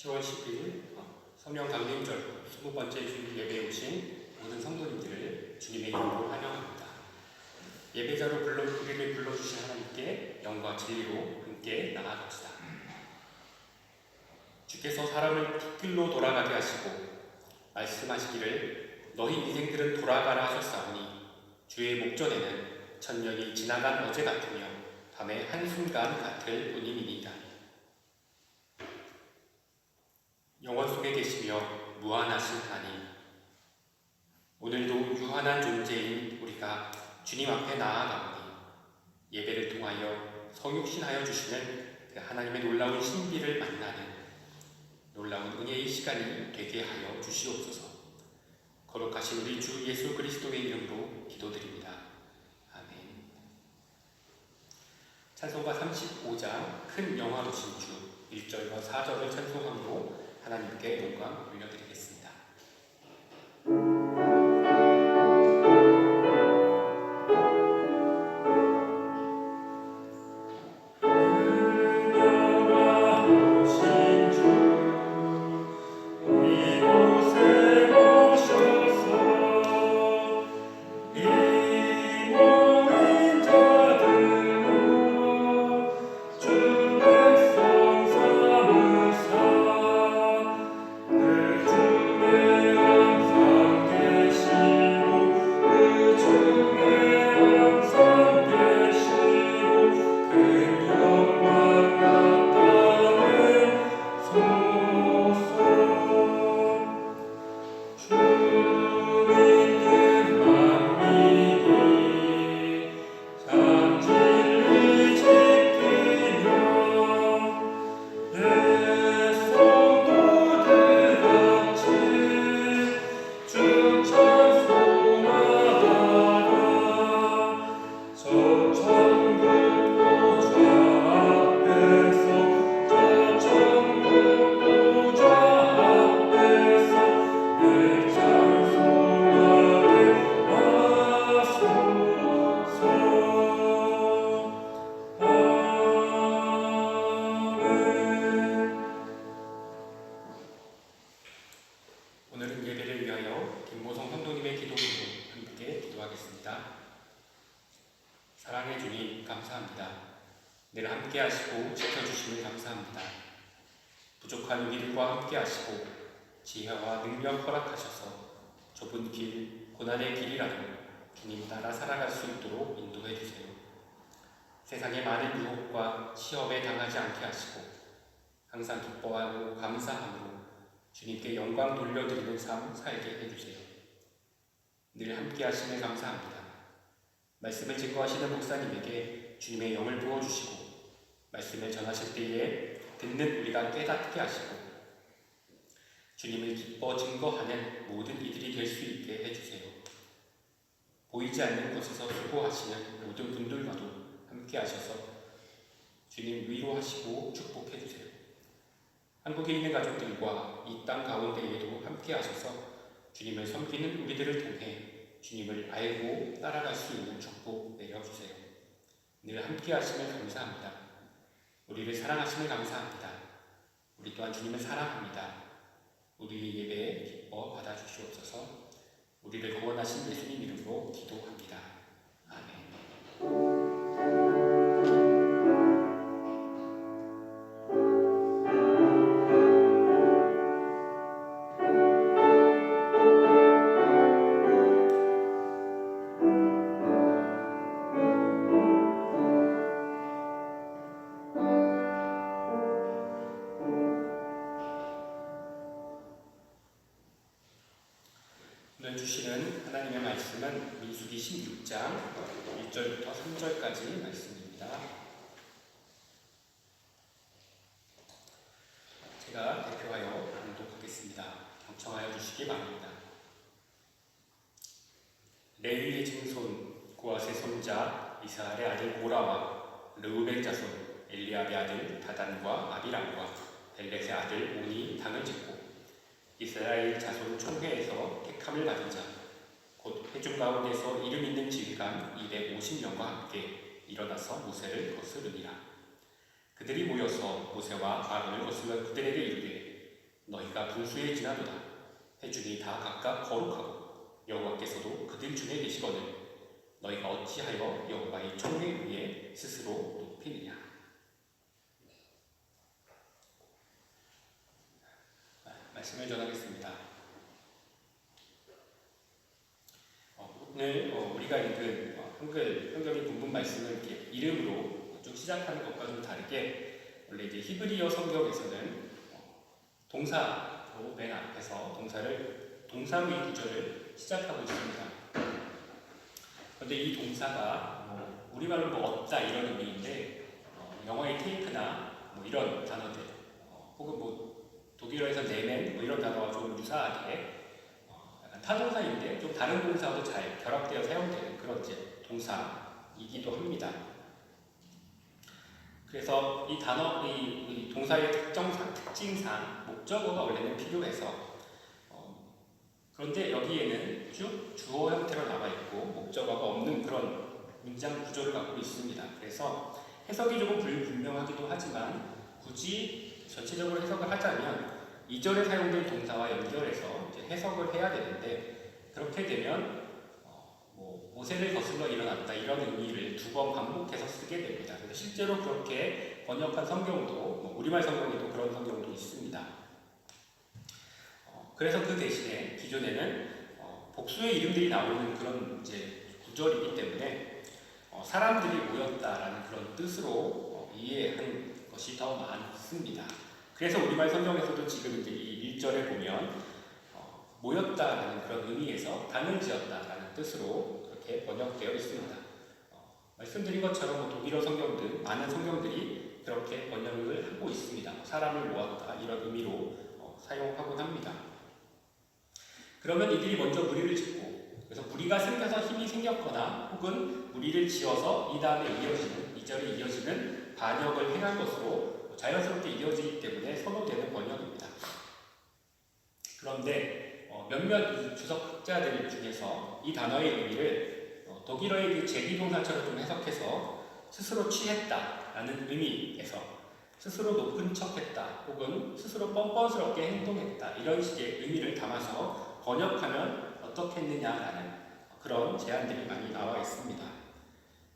10월 10일 성령 강림절 20번째 주일 예배에 오신 모든 성도님들을 주님의 이름으로 환영합니다. 예배자로 우리를 불러주신 하나님께 영과 진리로 함께 나아갑시다. 주께서 사람을 뒷길로 돌아가게 하시고 말씀하시기를 너희 인생들은 돌아가라 하셨사오니 주의 목전에는 천년이 지나간 어제 같으며 밤의 한순간 같을 뿐임이니이다. 영원 속에 계시며 무한하신 하나님, 오늘도 유한한 존재인 우리가 주님 앞에 나아가오니 예배를 통하여 성육신하여 주시는 그 하나님의 놀라운 신비를 만나는 놀라운 은혜의 시간이 되게 하여 주시옵소서. 거룩하신 우리 주 예수 그리스도의 이름으로 기도드립니다. 아멘. 찬송가 35장 큰 영화로신 주 1절과 4절을 찬송함으로 하나님께 영광 올려드리겠습니다. 오늘은 예배를 위하여 김보성 성도님의 기도로 함께 기도하겠습니다. 사랑의 주님, 감사합니다. 늘 함께 하시고 지켜주시면 감사합니다. 부족한 우리들과 함께 하시고 지혜와 능력 허락하셔서 좁은 길, 고난의 길이라도 주님 따라 살아갈 수 있도록 인도해 주세요. 세상의 많은 유혹과 시험에 당하지 않게 하시고 항상 기뻐하고 감사함으로 주님께 영광 돌려드리는 삶 살게 해주세요. 늘 함께 하시며 감사합니다. 말씀을 증거하시는 목사님에게 주님의 영을 부어주시고 말씀을 전하실 때에 듣는 우리가 깨닫게 하시고 주님을 기뻐 증거하는 모든 이들이 될 수 있게 해주세요. 보이지 않는 곳에서 수고하시는 모든 분들과도 함께 하셔서 주님 위로하시고 축복해주세요. 한국에 있는 가족들과 이 땅 가운데에도 함께 하셔서 주님을 섬기는 우리들을 통해 주님을 알고 따라갈 수 있는 축복 내려주세요. 늘 함께 하시면 감사합니다. 우리를 사랑하시면 감사합니다. 우리 또한 주님을 사랑합니다. 우리의 예배에 기뻐 받아주시옵소서. 우리를 구원하신 예수님 이름으로 기도합니다. 아멘. 오늘 주시는 하나님의 말씀은 민수기 16장 1절부터 3절까지 말씀입니다. 제가 대표하여 봉독하겠습니다. 경청하여 주시기 바랍니다. 레위의 증손 고앗의 손자 이스라엘의 아들 고라와 르우벤 자손 엘리압의 아들 다단과 아비람과 벨렛의 아들 온이 당을 짓고 이스라엘 자손 총회에서 택함을 받은 자 곧 회중 가운데서 이름 있는 지휘관 250명과 함께 일어나서 모세를 거스르니라. 그들이 모여서 모세와 아론을 거슬러 그들에게 이르되 너희가 분수에 지나도다. 해중이 다 각각 거룩하고 여호와께서도 그들 중에 계시거늘 너희가 어찌하여 여호와의 총회 위에 스스로 높이느냐. 말씀을 전하겠습니다. 오늘 우리가 읽은 한글 성경의 본문 말씀을 이렇게 이름으로 쭉 시작하는 것과 좀 다르게 원래 이제 히브리어 성경에서는 동사로 맨 앞에서 동사의 구절을 시작하고 있습니다. 그런데 이 동사가 우리말로 얻다 이런 의미인데 영어의 테이크나 이런 단어들 혹은 독일어에서 네멘 이런 단어와 좀 유사하게 약간 타동사인데 좀 다른 동사와도 잘 결합되어 사용되는 그런 이제 동사이기도 합니다. 그래서 이 단어, 이 동사의 특징상 목적어가 원래는 필요해서 그런데 여기에는 쭉 주어 형태로 나와 있고 목적어가 없는 그런 문장 구조를 갖고 있습니다. 그래서 해석이 조금 불분명하기도 하지만 굳이 전체적으로 해석을 하자면 2절에 사용된 동사와 연결해서 이제 해석을 해야 되는데 그렇게 되면 모세를 거슬러 일어났다 이런 의미를 2번 반복해서 쓰게 됩니다. 그래서 실제로 그렇게 번역한 성경도 우리말 성경에도 그런 성경도 있습니다. 그래서 그 대신에 기존에는 복수의 이름들이 나오는 그런 이제 구절이기 때문에 사람들이 모였다라는 그런 뜻으로 이해한 것이 더 많습니다. 그래서 우리말 성경에서도 지금 이제 이 1절에 보면 모였다라는 그런 의미에서 단을 지었다라는 뜻으로 그렇게 번역되어 있습니다. 말씀드린 것처럼 독일어 성경들, 많은 성경들이 그렇게 번역을 하고 있습니다. 사람을 모았다 이런 의미로 사용하곤 합니다. 그러면 이들이 먼저 무리를 짓고 그래서 무리가 생겨서 힘이 생겼거나 혹은 무리를 지어서 이 다음에 이어지는 2절에 이어지는 반역을 행한 것으로 자연스럽게 이어지기 때문에 선호되는 번역입니다. 그런데 몇몇 주석학자들 중에서 이 단어의 의미를 독일어의 그 제기동사처럼 좀 해석해서 스스로 취했다라는 의미에서 스스로 높은 척했다 혹은 스스로 뻔뻔스럽게 행동했다 이런 식의 의미를 담아서 번역하면 어떻겠느냐라는 그런 제안들이 많이 나와 있습니다.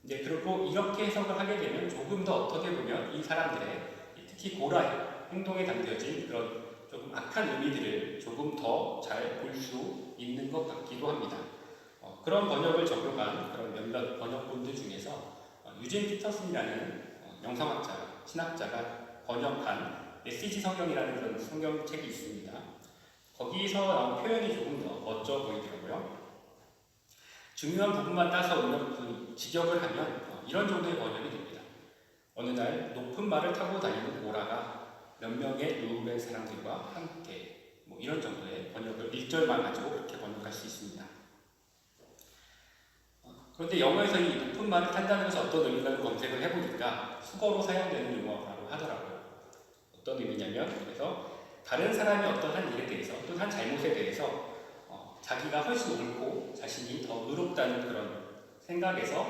이제 그리고 이렇게 해석을 하게 되면 조금 더 어떻게 보면 이 사람들의 특히 고라의 행동에 담겨진 그런 조금 악한 의미들을 조금 더 잘 볼 수 있는 것 같기도 합니다. 그런 번역을 적용한 그런 몇몇 번역본들 중에서 유진 피터슨이라는 영성학자, 신학자가 번역한 메시지 성경이라는 그런 성경책이 있습니다. 거기서 나온 표현이 조금 더 멋져 보이더라고요. 중요한 부분만 따서 직역을 하면 이런 정도의 번역이 됩니다. 어느 날 높은 말을 타고 다니는 오라가 몇 명의 루벤 사람들과 함께 이런 정도의 번역을 1절만 가지고 그렇게 번역할 수 있습니다. 그런데 영어에서 이 높은 말을 탄다는 것이 어떤 의미인가를 검색을 해보니까 수거로 사용되는 용어라고 하더라고요. 어떤 의미냐면 그래서 다른 사람이 어떤 한 일에 대해서 또는 한 잘못에 대해서 자기가 훨씬 옳고 자신이 더 의롭다는 그런 생각에서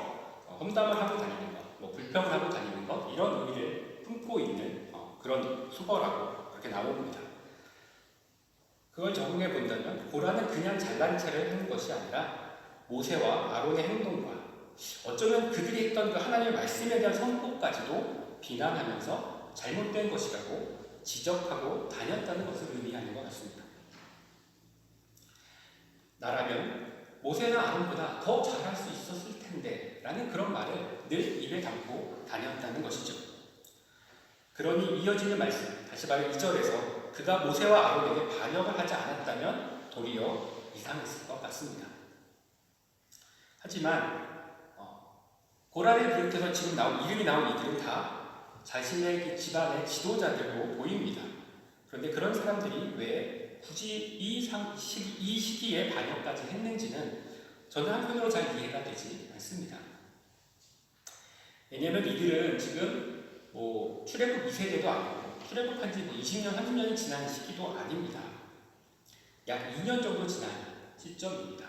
험담을 하고 다니는 것, 불평을 하고 다니는 것 이런 의미를 품고 있는 그런 수거라고 그렇게 나옵니다. 그걸 적용해 본다면 고라는 그냥 잘난 체를 하는 것이 아니라 모세와 아론의 행동과 어쩌면 그들이 했던 그 하나님의 말씀에 대한 선포까지도 비난하면서 잘못된 것이라고 지적하고 다녔다는 것을 의미하는 것 같습니다. 나라면 모세나 아론보다 더 잘할 수 있었을 텐데 라는 그런 말을 늘 입에 담고 다녔다는 것이죠. 그러니 이어지는 말씀, 다시 말해 2절에서 그가 모세와 아론에게 반역을 하지 않았다면 도리어 이상했을 것 같습니다. 하지만 고라를 비롯해서 지금 이름이 나온 이들은 다 자신의 집안의 지도자들로 보입니다. 그런데 그런 사람들이 왜 굳이 이 시기에 반역까지 했는지는 저는 한편으로 잘 이해가 되지 않습니다. 왜냐하면 이들은 지금 출애굽 2세대도 아니고 출애굽한 지 20년, 30년이 지난 시기도 아닙니다. 약 2년 정도 지난 시점입니다.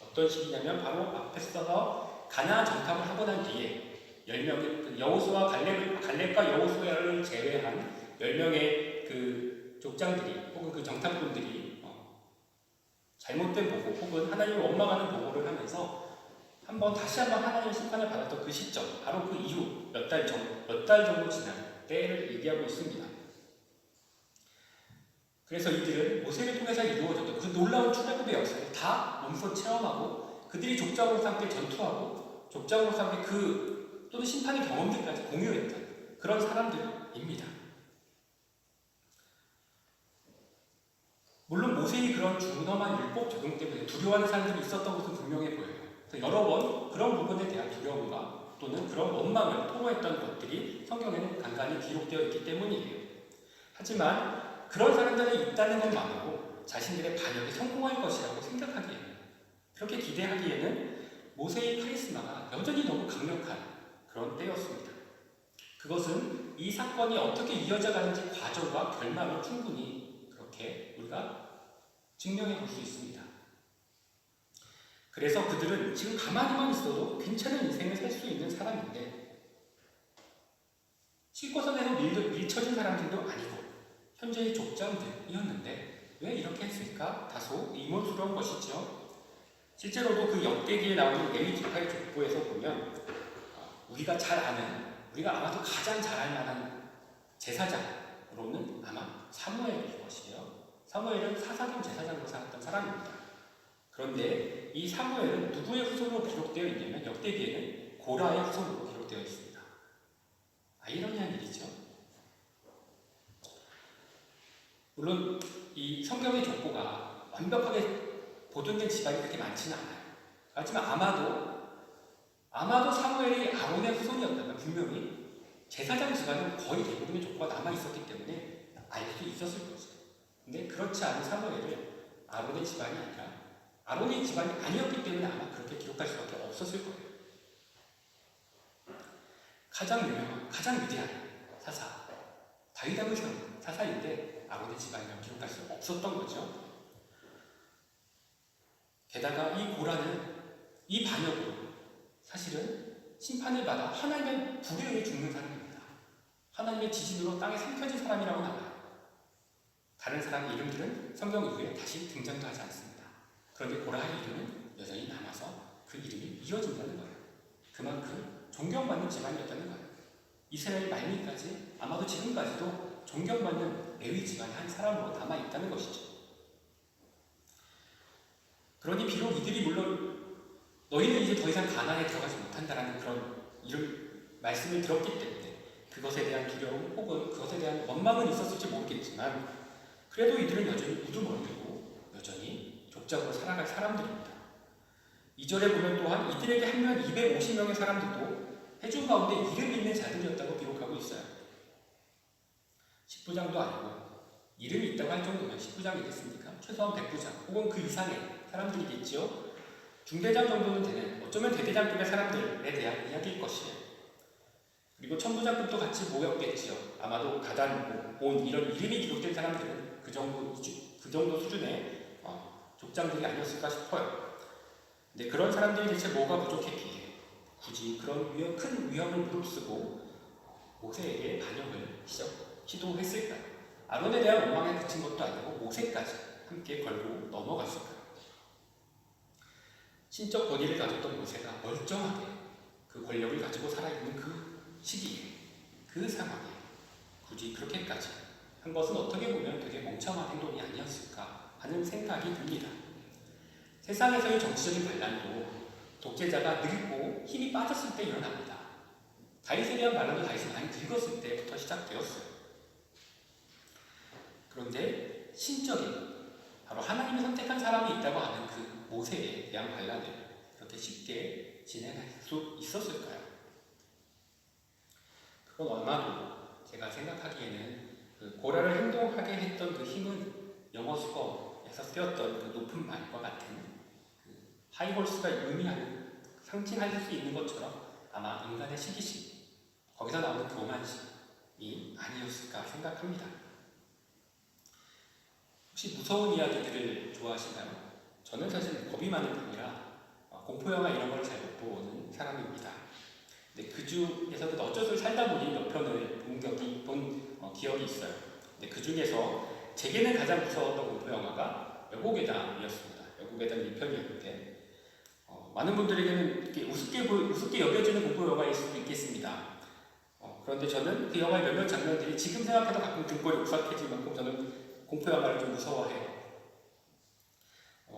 어떤 시기냐면 바로 앞에서 가나안 정탐을 하고 난 뒤에 10명의 여호수아 갈렙과 여호수아를 제외한 10명의 그 족장들이 혹은 그 정탐꾼들이 잘못된 보고 혹은 하나님을 원망하는 보고를 하면서 다시 한번 하나님의 심판을 받았던 그 시점, 바로 그 이후 몇 달 정도 지난 때를 얘기하고 있습니다. 그래서 이들은 모세를 통해서 이루어졌던 그 놀라운 출애굽의 역사를 다 몸소 체험하고 그들이 족장으로서 함께 전투하고 족장으로서 함께 또는 심판의 경험들까지 공유했던 그런 사람들입니다. 물론 모세의 그런 준엄한 율법 적용 때문에 두려워하는 사람들이 있었던 것은 분명해 보여요. 여러 번 그런 부분에 대한 두려움과 또는 그런 원망을 토로했던 것들이 성경에는 간간히 기록되어 있기 때문이에요. 하지만 그런 사람들이 있다는 것만으로 자신들의 반역에 성공할 것이라고 생각하기에는, 그렇게 기대하기에는 모세의 카리스마가 여전히 너무 강력한 그런 때였습니다. 그것은 이 사건이 어떻게 이어져 가는지 과정과 결말을 충분히 그렇게 우리가 증명해 볼 수 있습니다. 그래서 그들은 지금 가만히만 있어도 괜찮은 인생을 살 수 있는 사람인데, 실고선에서 밀쳐진 사람들도 아니고 현재의 족장들이었는데 왜 이렇게 했을까? 다소 의문스러운 것이죠. 실제로도 그 역대기에 나오는 레위 지파의 족보에서 보면 우리가 아마도 가장 잘 알 만한 제사장으로는 아마 사무엘일 것이에요. 사무엘은 사사경 제사장으로 살았던 사람입니다. 그런데 이 사무엘은 누구의 후손으로 기록되어 있냐면 역대기에는 고라의 후손으로 기록되어 있습니다. 아이러니한 일이죠. 물론 이 성경의 족보가 완벽하게 보존된 집안이 그렇게 많지는 않아요. 하지만 아마도 사무엘이 아론의 후손이었다면 분명히 제사장 집안은 거의 대부분의 족보가 남아있었기 때문에 알 수 있었을 거죠. 근데 그렇지 않은 사무엘을 아론의 집안이 아니었기 때문에 아마 그렇게 기록할 수밖에 없었을 거예요. 가장 유명한, 가장 위대한 사사, 다윗 왕을 세운 사사인데 아론의 집안이라고 기록할 수 없었던 거죠. 게다가 이 고라는 이 반역으로 사실은 심판을 받아 하나님의 불에 의해 죽는 사람입니다. 하나님의 지진으로 땅에 삼켜진 사람이라고 나와요. 다른 사람의 이름들은 성경 이후에 다시 등장도 하지 않습니다. 그런데 고라의 이름은 여전히 남아서 그 이름이 이어진다는 거예요. 그만큼 존경받는 집안이었다는 거예요. 이스라엘 말미까지 아마도 지금까지도 존경받는 레위 집안의 한 사람으로 남아있다는 것이죠. 그러니 비록 이들이 물론 너희는 이제 더 이상 가나안에 들어가지 못한다라는 그런 말씀을 들었기 때문에 그것에 대한 두려움 혹은 그것에 대한 원망은 있었을지 모르겠지만 그래도 이들은 여전히 우두머리고 여전히 족장으로 살아갈 사람들입니다. 2절에 보면 또한 이들에게 합류한 250명의 사람들도 회중 가운데 이름이 있는 자들이었다고 기록하고 있어요. 10부장도 아니고 이름이 있다고 할 정도면 10부장이겠습니까? 최소한 100부장 혹은 그 이상의 사람들이겠지요. 중대장 정도는 되는, 어쩌면 대대장급의 사람들에 대한 이야기일 것이에요. 그리고 천부장급도 같이 모였겠지요. 아마도 가단, 온 이런 이름이 기록된 사람들은 그 정도 수준의 족장들이 아니었을까 싶어요. 근데 그런 사람들이 대체 뭐가 부족했기에 굳이 그런 큰 위험을 무릅쓰고 모세에게 반역을 시도했을까요? 아론에 대한 원망에 그친 것도 아니고 모세까지 함께 걸고 넘어갔을까요? 신적 권위를 가졌던 모세가 멀쩡하게 그 권력을 가지고 살아있는 그 시기에, 그 상황에 굳이 그렇게까지 한 것은 어떻게 보면 되게 멍청한 행동이 아니었을까 하는 생각이 듭니다. 세상에서의 정치적인 반란도 독재자가 늙고 힘이 빠졌을 때 일어납니다. 다윗에 대한 반란도 다윗이 많이 늙었을 때부터 시작되었어요. 그런데 신적인, 바로 하나님이 선택한 사람이 있다고 하는 그 모세에 대한 반란을 그렇게 쉽게 진행할 수 있었을까요? 그건 얼마도 제가 생각하기에는 그 고라를 행동하게 했던 그 힘은 영어 수거에서 쓰였던 그 높은 말과 같은 그 하이홀스가 의미하는, 상징할 수 있는 것처럼 아마 인간의 시기심, 거기서 나오는 교만심이 아니었을까 생각합니다. 혹시 무서운 이야기들을 좋아하시나요? 저는 사실 겁이 많은 편이라 공포영화 이런 걸 잘 못 보는 사람입니다. 근데 그 중에서도 어쩔 수 없이 살다 보니 몇 편을 본 기억이 있어요. 근데 그 중에서 제게는 가장 무서웠던 공포 영화가 여고괴담이었습니다. 여고괴담 1편이었는데 많은 분들에게는 이렇게 우습게 여겨지는 공포 영화일 수도 있겠습니다. 그런데 저는 그 영화의 몇몇 장면들이 지금 생각해도 가끔 등골이 오싹해질 만큼 저는 공포 영화를 좀 무서워해요.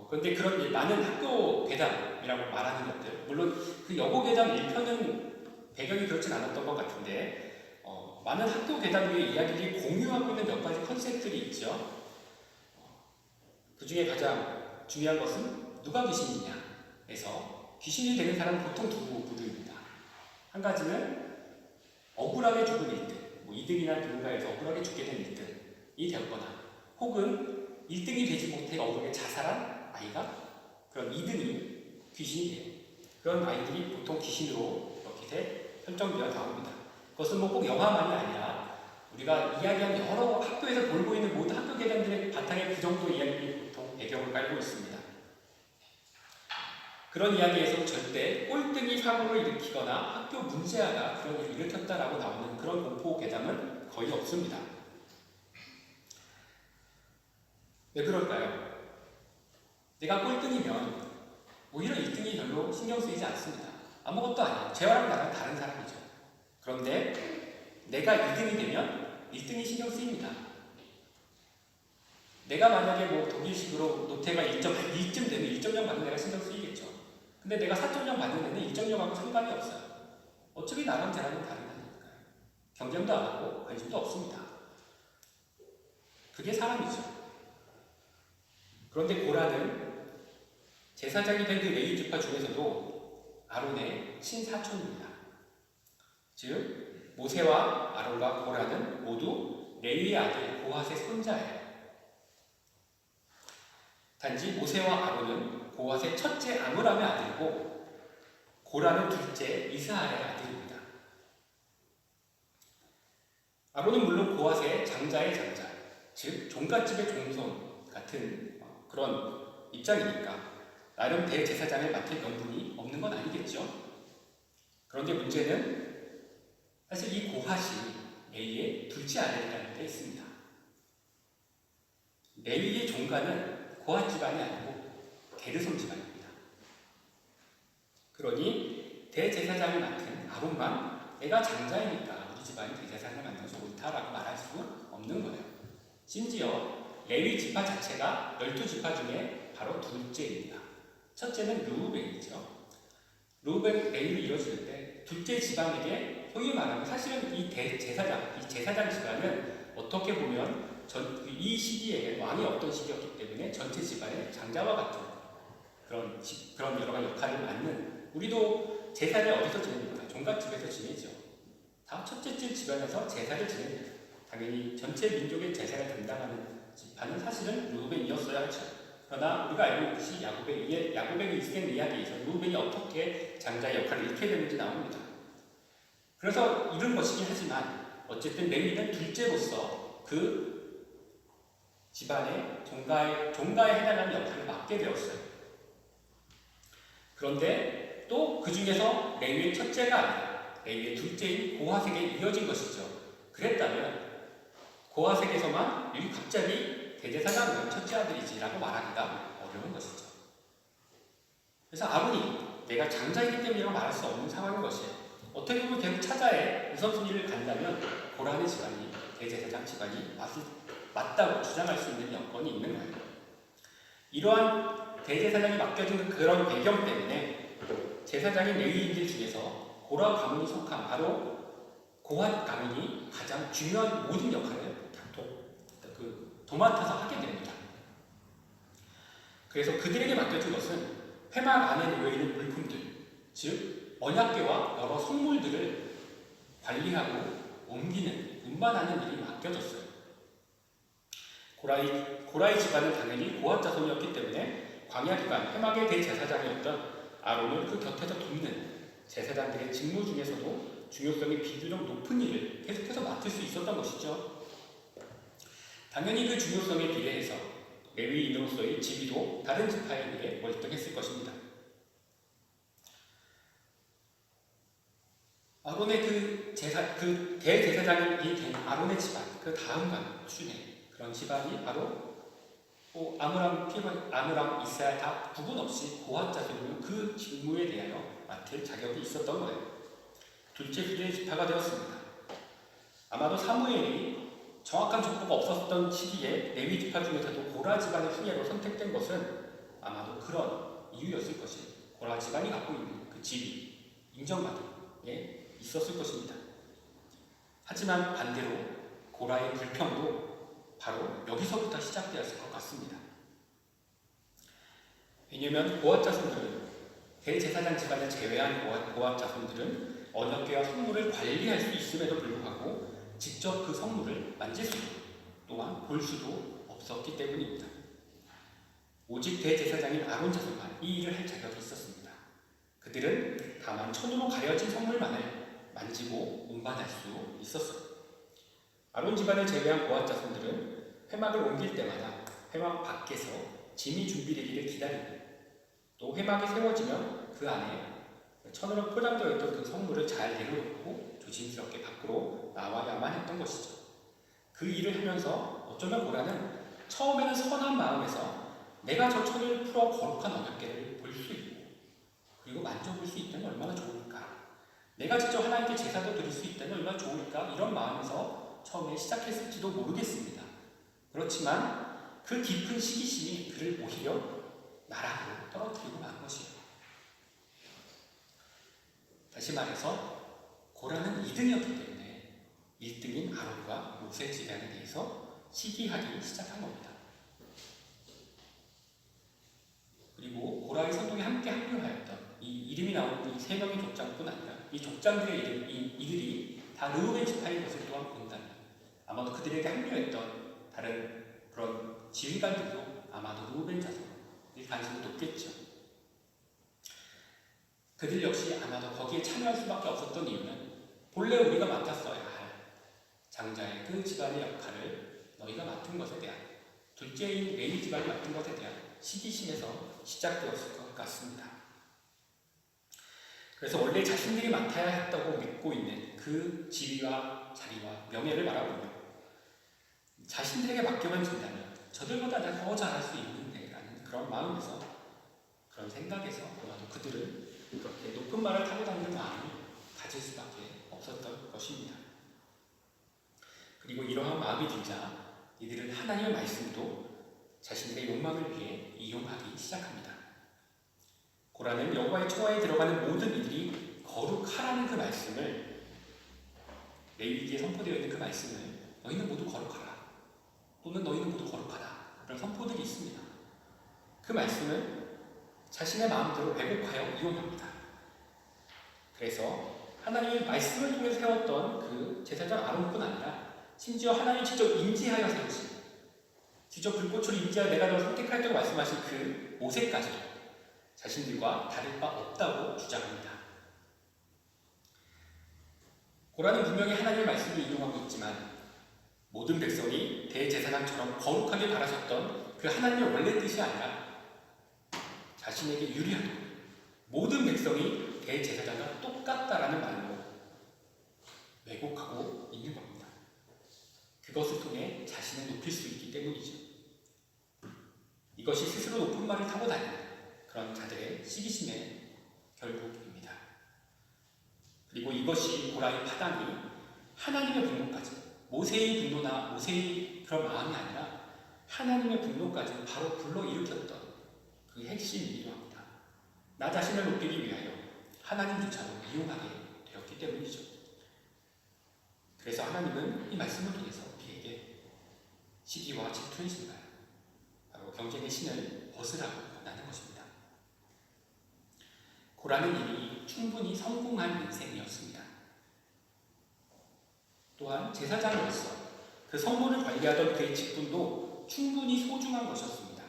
그런데 그런 많은 학교 괴담이라고 말하는 것들, 물론 그 여고 괴담 1편은 배경이 그렇진 않았던 것 같은데 많은 학교 괴담의 이야기들이 공유하고 있는 몇 가지 컨셉들이 있죠. 그 중에 가장 중요한 것은 누가 귀신이냐에서 귀신이 되는 사람은 보통 두 부류입니다. 한 가지는 억울하게 죽은 1등, 2등이나 누군가에서 억울하게 죽게 된 1등이 되었거나 혹은 1등이 되지 못해 억울하게 자살한 아이가 그런 2등이 귀신이 돼요. 그런 아이들이 보통 귀신으로 이렇게 설정되어 나옵니다. 그것은 꼭 영화만이 아니라 우리가 이야기한 여러 학교에서 돌고 있는 모든 학교 괴담들의 바탕에 그 정도 이야기들이 보통 배경을 깔고 있습니다. 그런 이야기에서 절대 꼴등이 사고를 일으키거나 학교 문제아가 그런 일을 일으켰다라고 나오는 그런 공포 괴담은 거의 없습니다. 왜 그럴까요? 내가 꼴등이면 오히려 1등이 별로 신경 쓰이지 않습니다. 아무것도 아니에요. 쟤랑 나랑 다른 사람이죠. 그런데 내가 2등이 되면 1등이 신경 쓰입니다. 내가 만약에 독일식으로 노태가 1점 되면 1.0 받는 애가 신경 쓰이겠죠. 근데 내가 4.0 받는 애는 1.0하고 상관이 없어요. 어차피 나랑 쟤랑은 다른 애니까요. 경쟁도 안 하고 관심도 없습니다. 그게 사람이죠. 그런데 고라는 제사장이 된 그 레위 지파 중에서도 아론의 친사촌입니다. 즉 모세와 아론과 고라는 모두 레위의 아들 고핫의 손자예요. 단지 모세와 아론은 고핫의 첫째 아므람의 아들이고 고라는 둘째 이스하엘의 아들입니다. 아론은 물론 고핫의 장자의 장자, 즉 종갓집의 종손 같은 그런 입장이니까 나름 대제사장을 맡을 명분이 없는 건 아니겠죠. 그런데 문제는 사실 이 고핫이 레위의 둘째 아들이라는 데 있습니다. 레위의 종가는 고핫 집안이 아니고 게르손 집안입니다. 그러니 대제사장을 맡은 아론만 내가 장자이니까 우리 집안이 대제사장을 맡아서 옳다라고 말할 수 없는 거예요. 심지어 레위 지파 자체가 12지파 중에 바로 둘째입니다. 첫째는 르우벤이죠. 르우벤 레위를 이뤄줄 때 둘째 집안에게 소위 말하면 사실은 이 제사장 집안은 어떻게 보면 이 시기에 왕이 없던 시기였기 때문에 전체 집안의 장자와 같은 그런 여러 가지 역할을 맡는, 우리도 제사를 어디서 지냅니까? 종갓집에서 지내죠. 다 첫째 집안에서 제사를 지냅니다. 당연히 전체 민족의 제사를 담당하는 지파는 사실은 르우벤이었어야 하죠. 그러나 우리가 알고 있듯이 야곱의 일생 이야기에서 르우벤이 어떻게 장자의 역할을 잃게 되는지 나옵니다. 그래서 이런 것이긴 하지만 어쨌든 레위는 둘째로서 그 집안의 종가에 해당하는 역할을 맡게 되었어요. 그런데 또 그 중에서 레위의 첫째가 아니라 레위의 둘째인 고핫에게 이어진 것이죠. 그랬다면 고핫에게서만 갑자기 대제사장은 첫째 아들이지라고 말하기가 어려운 것이죠. 그래서 아론이 내가 장자이기 때문이라고 말할 수 없는 상황인 것이에요. 어떻게 보면 계속 차자의 우선순위를 간다면 고라의 집안이 대제사장 집안이 맞다고 주장할 수 있는 여건이 있는 거예요. 이러한 대제사장이 맡겨진 그런 배경 때문에 제사장인 레위인들 중에서 고라 가문이 속한 바로 고핫 가문이 가장 중요한 모든 역할을 도맡아서 하게 됩니다. 그래서 그들에게 맡겨진 것은 회막 안에 놓여있는 물품들, 즉 언약궤와 여러 성물들을 관리하고 옮기는, 운반하는 일이 맡겨졌어요. 고라의 집안은 당연히 고핫 자손이었기 때문에 광야 기간 회막의 대제사장이었던 아론을 그 곁에서 돕는 제사장들의 직무 중에서도 중요성이 비교적 높은 일을 계속해서 맡을 수 있었던 것이죠. 당연히 그 중요성에 비례해서 레위인으로서의 지위도 다른 지파에 비해 월등했을 것입니다. 아론의 그 대제사장이 된 아론의 집안, 그 다음 수준에 그런 집안이 바로 아므람, 이스라엘 다 구분 없이 고핫 자손으로 그 직무에 대하여 맡을 자격이 있었던 거예요. 둘째 후대의 지파가 되었습니다. 아마도 사무엘이 정확한 족보가 없었던 시기에 레위 지파 중에서도 고라 집안의 후예로 선택된 것은 아마도 그런 이유였을 것이에요. 고라 집안이 갖고 있는 그 지위, 인정받음에 있었을 것입니다. 하지만 반대로 고라의 불평도 바로 여기서부터 시작되었을 것 같습니다. 왜냐하면 고핫 자손들은 대제사장 집안을 제외한 고핫 자손들은 언약궤와 성물을 관리할 수 있음에도 불구하고 직접 그 성물을 만질 수도 또한 볼 수도 없었기 때문입니다. 오직 대제사장인 아론 자손만 이 일을 할 자격이 있었습니다. 그들은 다만 천으로 가려진 성물만을 만지고 운반할 수 있었어요. 아론 집안을 제외한 고핫 자손들은 회막을 옮길 때마다 회막 밖에서 짐이 준비되기를 기다리고 또 회막이 세워지면 그 안에 천으로 포장되어 있던 그 성물을 잘 내려놓고 조심스럽게 밖으로 나와야만 했던 것이죠. 그 일을 하면서 어쩌면 고라는 처음에는 선한 마음에서 내가 저 천을 풀어 거룩한 언약궤를 볼 수 있고 그리고 만져볼 수 있다면 얼마나 좋을까, 내가 직접 하나님께 제사도 드릴 수 있다면 얼마나 좋을까, 이런 마음에서 처음에 시작했을지도 모르겠습니다. 그렇지만 그 깊은 시기심이 그를 오히려 나락으로 떨어뜨리고 만 것이에요. 다시 말해서 고라는 2등이었기 때문에 1등인 아론과 모세 집안에 대해서 시기하기 시작한 겁니다. 그리고 고라의 선동에 함께 합류하였던 이 이름이 나오는 이 3명의 족장뿐 아니라 이 족장들의 이들이 다 르우벤 지파인 것을 또한 본다면 아마도 그들에게 합류했던 다른 그런 지휘관들도 아마도 르우벤 자손일 가능성이 높겠죠. 그들 역시 아마도 거기에 참여할 수밖에 없었던 이유는 본래 우리가 맡았어야 할 장자의 그 집안의 역할을 너희가 맡은 것에 대한, 둘째인 레위 집안이 맡은 것에 대한 시기심에서 시작되었을 것 같습니다. 그래서 원래 자신들이 맡아야 했다고 믿고 있는 그 지위와 자리와 명예를 바라보며 자신들에게 맡겨만 준다면 저들보다 내가 더 잘할 수 있는데 라는 그런 마음에서, 그런 생각에서 아마도 그들을 그렇게 높은 말을 타고 다니는 마음을 가질 수밖에 없었던 것입니다. 그리고 이러한 마음이 들자 이들은 하나님의 말씀도 자신들의 욕망을 위해 이용하기 시작합니다. 고라는 여호와의 초하에 들어가는 모든 이들이 거룩하라는 그 말씀을, 레위기에 선포되어 있는 그 말씀을 너희는 모두 거룩하라 또는 너희는 모두 거룩하다, 그런 선포들이 있습니다. 그 말씀을 자신의 마음대로 왜곡하여 이용합니다. 그래서 하나님의 말씀을 통해 세웠던 그 제사장 아론뿐 아니라 심지어 하나님이 직접 인지하여 세우신, 직접 불꽃으로 인지하여 내가 너를 선택하였다고 말씀하신 그 모세까지도 자신들과 다를 바 없다고 주장합니다. 고라는 분명히 하나님의 말씀을 인용하고 있지만 모든 백성이 대제사장처럼 거룩하게 바라셨던 그 하나님의 원래 뜻이 아니라 자신에게 유리하도록 모든 백성이 대제사장과 똑같다라는 말로 왜곡하고 있는 겁니다. 그것을 통해 자신을 높일 수 있기 때문이죠. 이것이 스스로 높은 말을 타고 다니는 그런 자들의 시기심의 결국입니다. 그리고 이것이 고라의 파단이 하나님의 분노까지, 모세의 분노나 모세의 그런 마음이 아니라 하나님의 분노까지 바로 불러일으켰던 그 핵심이기도 합니다. 나 자신을 높이기 위하여 하나님조차도 이용하게 되었기 때문이죠. 그래서 하나님은 이 말씀을 통해서 우리에게 시기와 질투의 신발, 바로 경쟁의 신을 벗으라고 권하는 것입니다. 고라는 이미 충분히 성공한 인생이었습니다. 또한 제사장으로서 그 성물을 관리하던 그의 직분도 충분히 소중한 것이었습니다.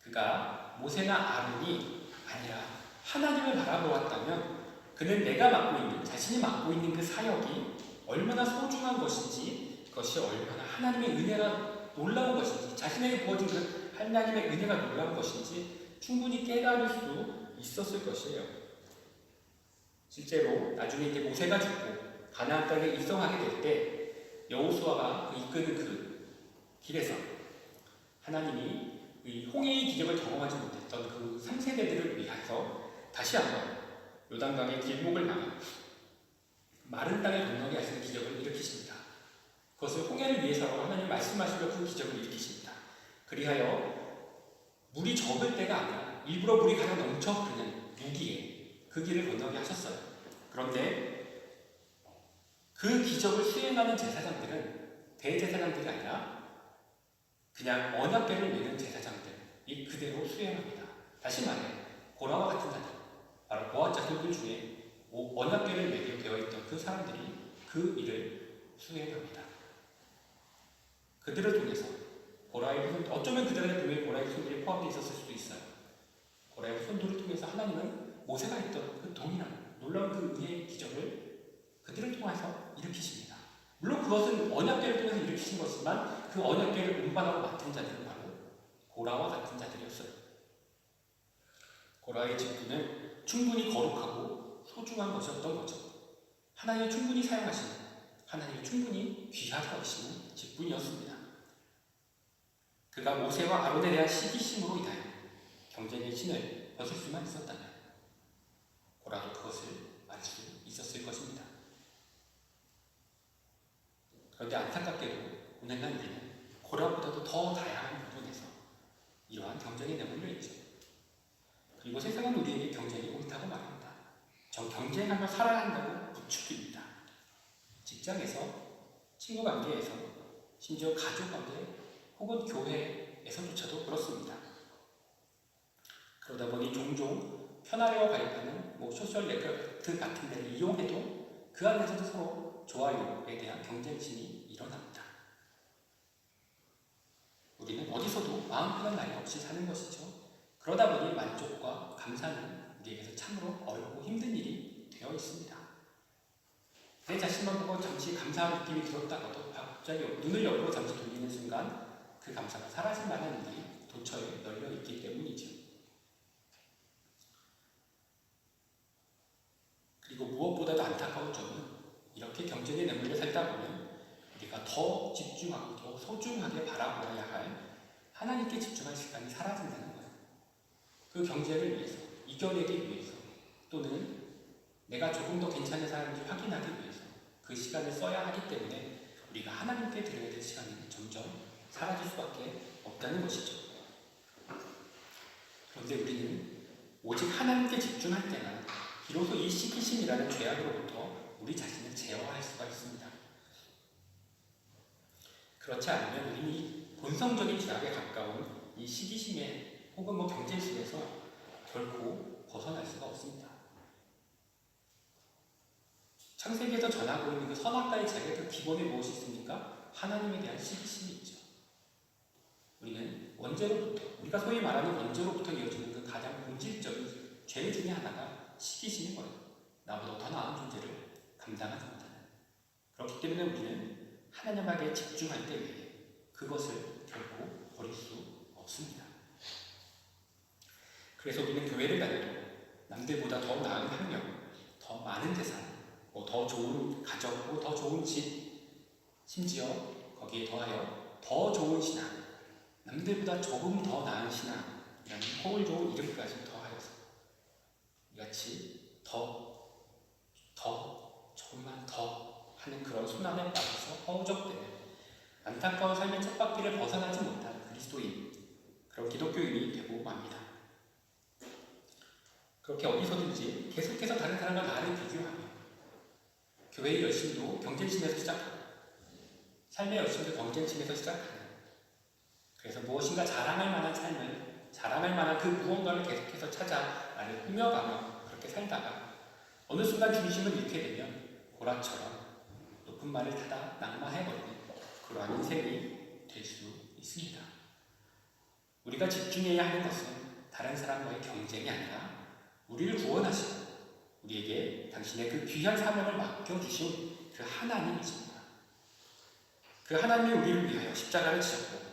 그가 모세나 아론이 아니라 하나님을 바라보았다면 그는 내가 맡고 있는, 자신이 맡고 있는 그 사역이 얼마나 소중한 것인지, 그것이 얼마나 하나님의 은혜가 놀라운 것인지, 자신에게 부어진 그 하나님의 은혜가 놀라운 것인지 충분히 깨달을 수 있었을 것이에요. 실제로 나중에 모세가 죽고 가나안 땅에 입성하게 될 때 여호수아가 이끄는 그 길에서 하나님이 이 홍해의 기적을 경험하지 못했던 그 3세대들을 위해서 다시 한번 요단강의 길목을 막아 마른 땅을 건너게 하시는 기적을 일으키십니다. 그것을 홍해를 위해서 하나님 말씀하시며 그 기적을 일으키십니다. 그리하여 물이 적을 때가 아니라 일부러 물이 가장 넘쳐 흐르는 무기에 그 길을 건너게 하셨어요. 그런데 그 기적을 수행하는 제사장들은 대제사장들이 아니라 그냥 언약궤를 메는 제사장들이 그대로 수행합니다. 다시 말해 고라와 같은 자들, 바로 고아 자손들 중에 언약궤를 메게 되어 있던 그 사람들이 그 일을 수행합니다. 그들을 통해서 고라의 후손, 어쩌면 그들의 분명히 고라의 후손들이 포함되어 있었을 수도 있어요. 고라의 후손들을 통해서 하나님은 모세가 했던 그 동일한 놀라운 그 은혜의 기적을 그들을 통해서 일으키십니다. 물론 그것은 언약궤를 통해서 일으키신 것이지만 그 언약궤를 운반하고 맡은 자들은 바로 고라와 같은 자들이었어요. 고라의 직분은 충분히 거룩하고 소중한 것이었던 거죠. 하나님이 충분히 사용하시는, 하나님이 충분히 귀하게 여기시는 직분이었습니다. 그가 모세와 아론에 대한 시기심으로 인하여 경쟁의 신을 벗을 수만 있었다면 고라도 그것을 알 수 있었을 것입니다. 그런데 안타깝게도 오늘날 우리는 고라보다도 더 다양한 부분에서 이러한 경쟁에 내몰려 있죠. 그리고 세상은 우리에게 경쟁이 옳다고 말합니다. 전 경쟁하며 살아야 한다고 부추깁니다. 직장에서, 친구 관계에서, 심지어 가족 관계 혹은 교회에서조차도 그렇습니다. 그러다 보니 종종 편하려 가입하는 소셜 네트워크 같은 데를 이용해도 그 안에서도 서로 좋아요에 대한 경쟁심이 일어납니다. 우리는 어디서도 마음 편한 날이 없이 사는 것이죠. 그러다 보니 만족과 감사는 우리에게서 참으로 어렵고 힘든 일이 되어 있습니다. 내 자신만 보고 잠시 감사한 느낌이 들었다가도 갑자기 눈을 옆으로 잠시 돌리는 순간 그 감사가 사라질 만한 일이 도처에 널려 있기 때문이죠. 그리고 무엇보다도 안타까운 점은 이렇게 경쟁에 내몰려 살다 보면 우리가 더 집중하고 더 소중하게 바라보아야 할 하나님께 집중할 시간이 사라진다는 거예요. 그 경쟁을 위해서, 이겨내기 위해서, 또는 내가 조금 더 괜찮은 사람인지 확인하기 위해서 그 시간을 써야 하기 때문에 우리가 하나님께 드려야 될 시간이 점점 사라질 수밖에 없다는 것이죠. 그런데 우리는 오직 하나님께 집중할 때만 비로소 이 시기심이라는 죄악으로부터 우리 자신을 제어할 수가 있습니다. 그렇지 않으면 우리는 이 본성적인 죄악에 가까운 이 시기심에 혹은 경쟁심에서 결코 벗어날 수가 없습니다. 창세기에서 전하고 있는 그 선악과의 제약의 그 기본에 무엇이 있습니까? 하나님에 대한 시기심이 있죠. 우리는 원죄로부터, 우리가 소위 말하는 원죄로부터 이어지는 그 가장 본질적인 죄 중에 하나가 시기심인 거예요. 나보다 더 나은 존재를 감당하지 못하는. 그렇기 때문에 우리는 하나님에게 집중할 때 외에 그것을 결코 버릴 수 없습니다. 그래서 우리는 교회를 다녀도 남들보다 더 나은 학력, 더 많은 재산, 더 좋은 가정, 더 좋은 집, 심지어 거기에 더하여 더 좋은 신앙, 남들보다 조금 더 나은 신앙이라는 허울 좋은 이름까지 더하여서 이같이 조금만 더 하는 그런 순환에 빠져서 허우적대는 안타까운 삶의 쳇바퀴를 벗어나지 못한 그리스도인, 그런 기독교인이 되고 맙니다. 그렇게 어디서든지 계속해서 다른 사람과 나를 비교하며 교회의 열심도 경쟁심에서 시작하고 삶의 열심도 경쟁심에서 시작하는, 그래서 무엇인가 자랑할 만한 삶을, 자랑할 만한 그 무언가를 계속해서 찾아 나를 꾸며가며 그렇게 살다가 어느 순간 중심을 잃게 되면 고라처럼 높은 말을 타다 낙마해버리는 그러한 인생이 될 수 있습니다. 우리가 집중해야 하는 것은 다른 사람과의 경쟁이 아니라 우리를 구원하시고 우리에게 당신의 그 귀한 사명을 맡겨주신 그 하나님이십니다. 그 하나님이 우리를 위하여 십자가를 지셨고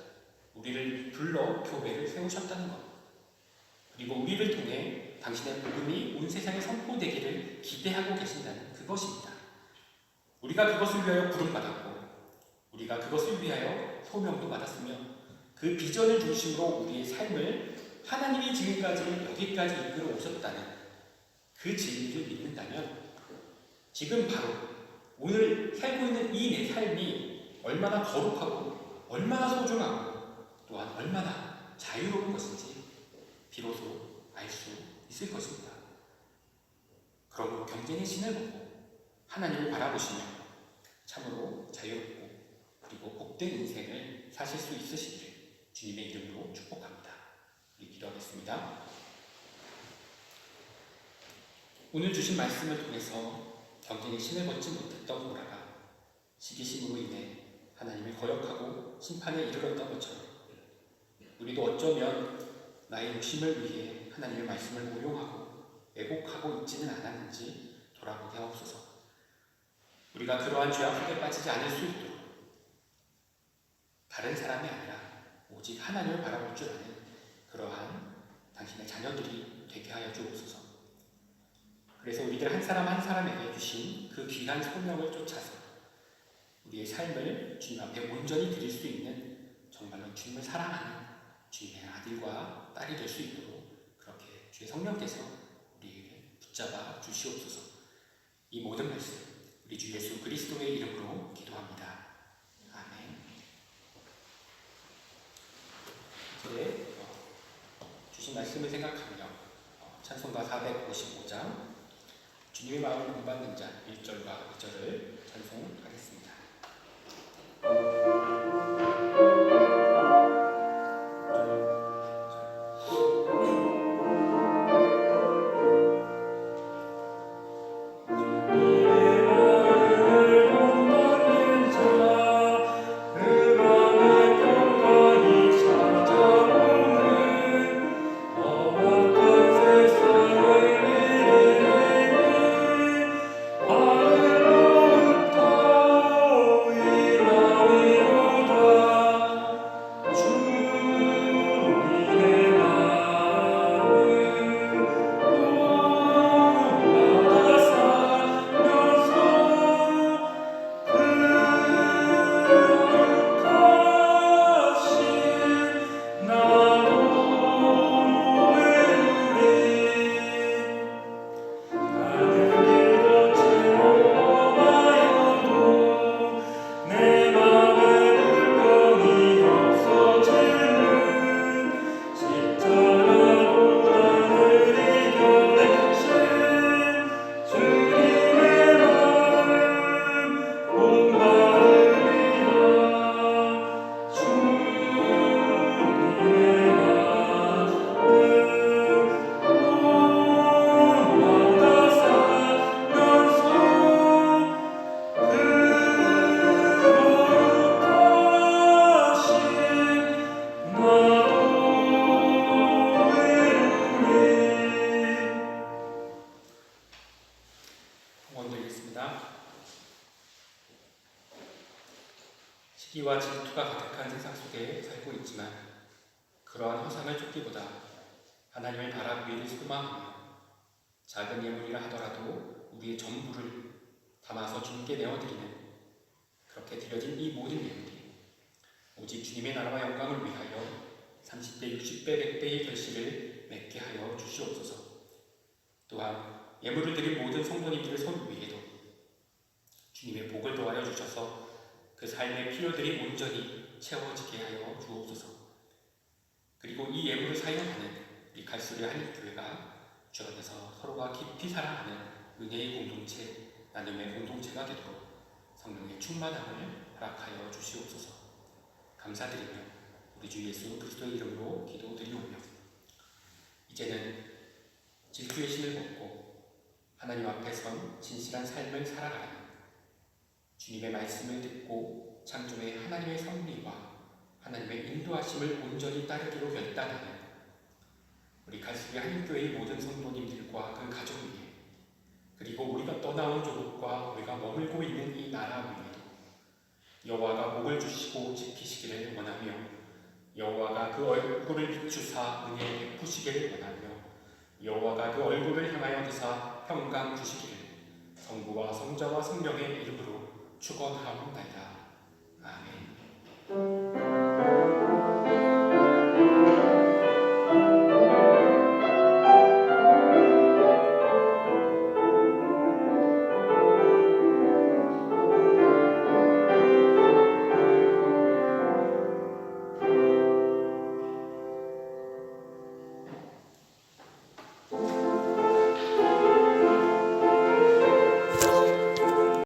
우리를 불러 교회를 세우셨다는 것, 그리고 우리를 통해 당신의 복음이 온 세상에 선포되기를 기대하고 계신다는 그것입니다. 우리가 그것을 위하여 부름받았고 우리가 그것을 위하여 소명도 받았으며 그 비전을 중심으로 우리의 삶을 하나님이 지금까지 여기까지 이끌어 오셨다는 그 진리를 믿는다면 지금 바로 오늘 살고 있는 이 내 삶이 얼마나 거룩하고 얼마나 소중하고 또한 얼마나 자유로운 것인지 비로소 알 수 있을 것입니다. 그러므로 경쟁의 신을 보고 하나님을 바라보시며 참으로 자유롭고 그리고 복된 인생을 사실 수 있으시기를 주님의 이름으로 축복합니다. 우리 기도하겠습니다. 오늘 주신 말씀을 통해서 경쟁의 신을 벗지 못했던 고라가 시기심으로 인해 하나님을 거역하고 심판에 이르렀던 것처럼 우리도 어쩌면 나의 욕심을 위해 하나님의 말씀을 모용하고 왜곡하고 있지는 않았는지 돌아보게 하옵소서. 우리가 그러한 죄악 속에 빠지지 않을 수 있도록 다른 사람이 아니라 오직 하나님을 바라볼 줄 아는 그러한 당신의 자녀들이 되게 하여 주옵소서. 그래서 우리들 한 사람 한 사람에게 주신 그 귀한 소명을 쫓아서 우리의 삶을 주님 앞에 온전히 드릴 수 있는 정말로 주님을 사랑하는 주님의 아들과 딸이 될 수 있도록 그렇게 주의 성령께서 우리에게 붙잡아 주시옵소서. 이 모든 말씀 우리 주 예수 그리스도의 이름으로 기도합니다. 아멘. 이제 주신 말씀을 생각하며 찬송가 455장 주님의 마음을 본받는 자 1절과 2절을 찬송하겠습니다. 시기와 질투가 가득한 세상 속에 살고 있지만 그러한 허상을 쫓기보다 하나님을 바라보기를 소망하며 작은 예물이라 하더라도 우리의 전부를 담아서 주님께 내어드리는 그렇게 드려진 이 모든 예물이 오직 주님의 나라와 영광을 위하여 30배, 60배, 100배의 결실을 맺게 하여 주시옵소서. 또한 예물을 드린 모든 성도님들 손 위에도 주님의 복을 더하여 주셔서 그 삶의 필요들이 온전히 채워지게 하여 주옵소서. 그리고 이 예물을 사용하는 우리 갈수리 한일교회가 주 안에서 서로가 깊이 사랑하는 은혜의 공동체, 나눔의 공동체가 되도록 성령의 충만함을 허락하여 주시옵소서. 감사드리며 우리 주 예수 그리스도의 이름으로 기도드리오며 이제는 질투의 신을 벗고 하나님 앞에 선 진실한 삶을 살아가는 주님의 말씀을 듣고 창조의 하나님의 섭리와 하나님의 인도하심을 온전히 따르기로 결단하는 우리 갈수리 한인교회의 모든 성도님들과 그 가족 위에 그리고 우리가 떠나온 조국과 우리가 머물고 있는 이 나라 위에도 여호와가 복을 주시고 지키시기를 원하며 여호와가 그 얼굴을 비추사 은혜 베푸시기를 원하며 여호와가 그 얼굴을 향하여 드사 평강 주시기를 성부와 성자와 성령의 이름으로 축원하옵나이다. 아멘.